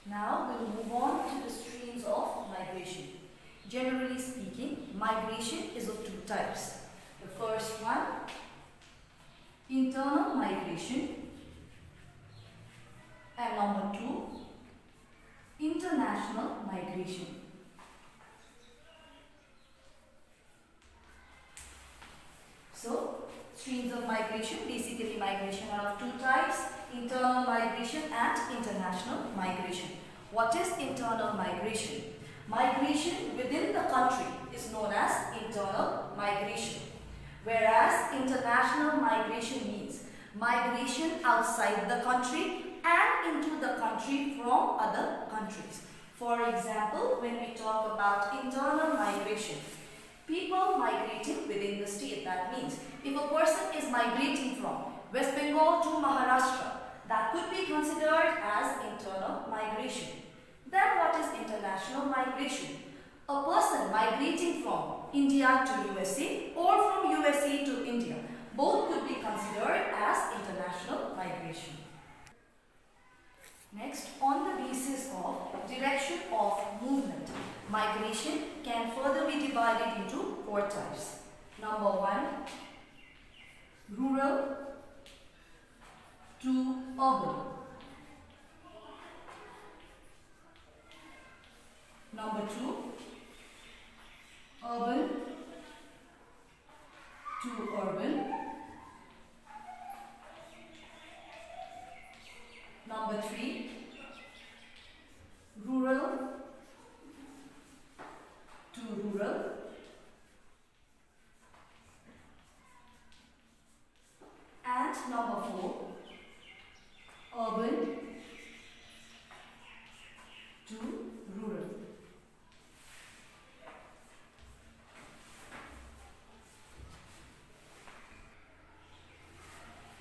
Now we'll move on to the streams of migration. Generally speaking, migration is of two types. The first one, internal migration, and number two, international migration. So, streams of migration, basically migration are of two types, internal migration and international migration. What is internal migration? Migration within the country is known as internal migration, whereas international migration means migration outside the country and into the country from other countries. For example, when we talk about internal migration, people migrating within the state. That means if a person is migrating from West Bengal to Maharashtra, that could be considered as internal migration. Then what is international migration? A person migrating from India to USA or from USA to India. Both could be considered as international migration. Next, on the basis of direction of movement, migration can further be divided into four types. Number one, rural to urban. Number two, urban to urban. Number three, rural to rural. And number four, urban to rural.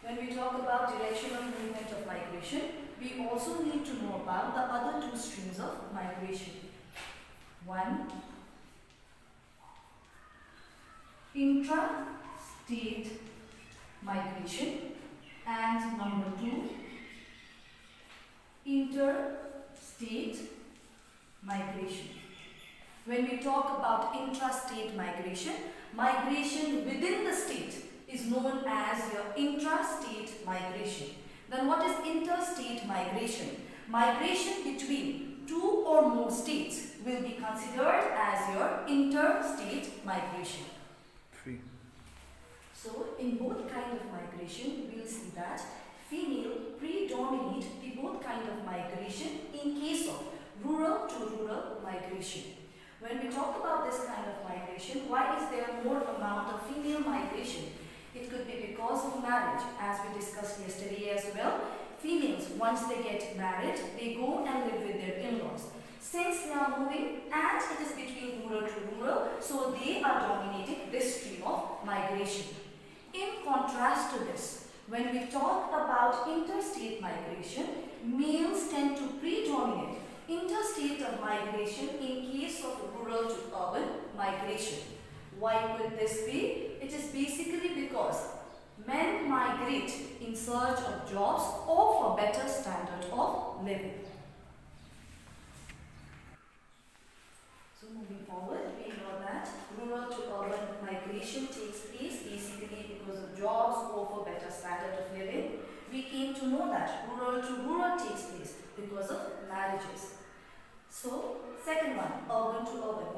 When we talk about direction of movement of migration, we also need to know about the other two streams of migration. One, intra-state migration, and number two, interstate migration. When we talk about intrastate migration, migration within the state is known as your intrastate migration. Then what is interstate migration? Migration between two or more states will be considered as your interstate migration. So in both kinds of migration, we will see that female predominate the both kind of migration in case of rural to rural migration. When we talk about this kind of migration, why is there more amount of female migration? It could be because of marriage, as we discussed yesterday as well. Females, once they get married, they go and live with their in-laws. Since they are moving and it is between rural to rural, so they are dominating this stream of migration. In contrast to this, when we talk about interstate migration, males tend to predominate interstate of migration in case of rural to urban migration. Why could this be? It is basically because men migrate in search of jobs or for better standard of living. So moving forward, we know that rural to urban migration takes place basically because of jobs or for better standard of living. We came to know that rural to rural takes place because of marriages. So, second one, urban to urban.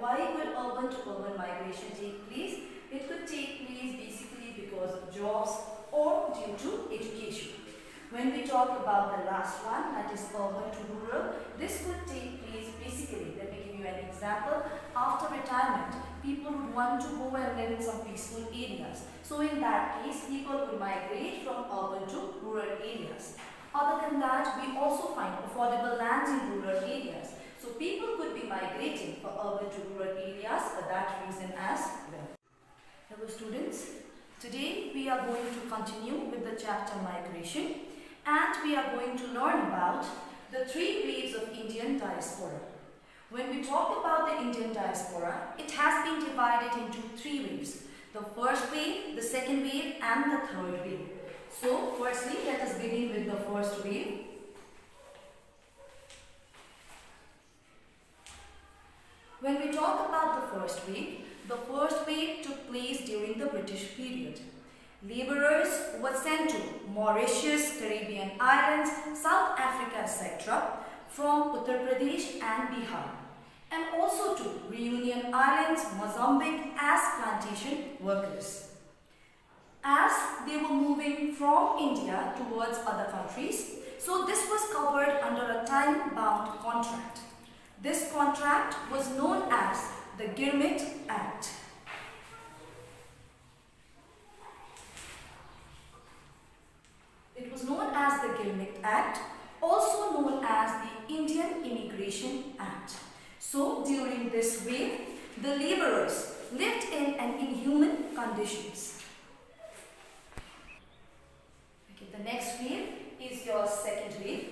Why will urban to urban migration take place? It could take place basically because of jobs or due to education. When we talk about the last one, that is urban to rural, this could take place basically, let me give you an example. After retirement, people would want to go and live in some peaceful areas. So in that case, people would migrate from urban to rural areas. Other than that, we also find affordable lands in rural areas. So people could be migrating from urban to rural areas for that reason as well. Hello students, today we are going to continue with the chapter migration, and we are going to learn about the three waves of Indian diaspora. When we talk about the Indian diaspora, it has been divided into three waves. The first wave, the second wave, and the third wave. So, firstly, let us begin with the first wave. first wave. The first wave took place during the British period. Labourers were sent to Mauritius, Caribbean islands, South Africa, etc. from Uttar Pradesh and Bihar, and also to Reunion Islands, Mozambique as plantation workers. As they were moving from India towards other countries, so this was covered under a time-bound contract. This contract was known as the Girmit Act. It was known as the Girmit Act, also known as the Indian Immigration Act. So during this wave, the labourers lived in an inhuman conditions. The next wave is your second wave.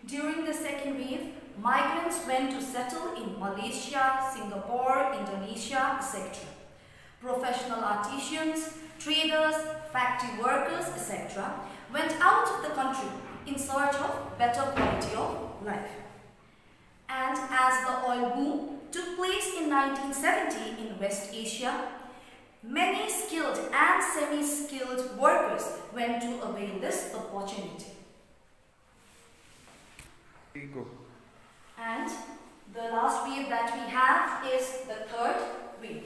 During the second wave, migrants went to settle in Malaysia, Singapore, Indonesia, etc. Professional artisans, traders, factory workers, etc. went out of the country in search of better quality of life. And as the oil boom took place in 1970 in West Asia, many skilled and semi-skilled workers went to avail this opportunity. Go. And the last wave that we have is the third wave.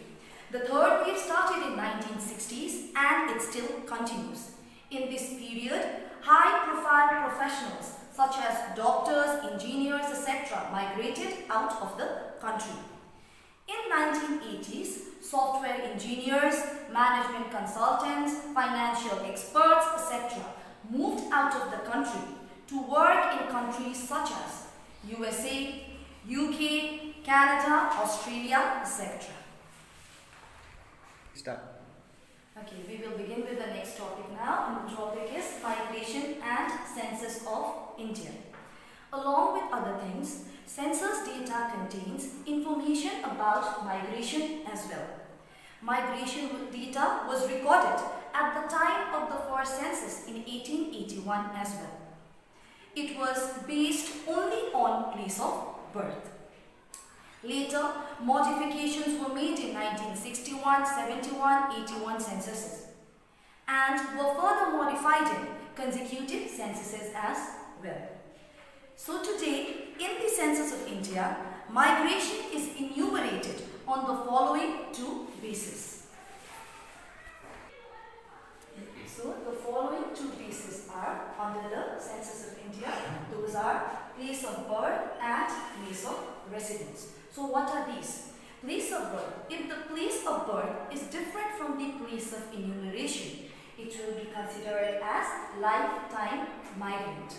The third wave started in 1960s and it still continues. In this period, high-profile professionals such as doctors, engineers, etc. migrated out of the country. In 1980s, software engineers, management consultants, financial experts, etc. moved out of the country to work in countries such as USA, UK, Canada, Australia, etc. Start. Okay, we will begin with the next topic now, and the topic is migration and census of India. Along with other things, census data contains information about migration as well. Migration data was recorded at the time of the first census in 1881 as well. It was based only on place of birth. Later, modifications were made in 1961, 71, 81 censuses and were further modified in consecutive censuses as well. So today, in the Census of India, migration is enumerated on the following two bases. So the following two bases are under the Census of India. Those are place of birth and place of residence. So what are these? Place of birth. If the place of birth is different from the place of enumeration, it will be considered as lifetime migrant.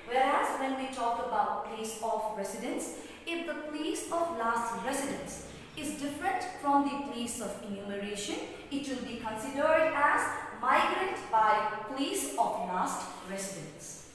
Whereas when we talk about place of residence, if the place of last residence is different from the place of enumeration, it will be considered as migrant by place of last residence.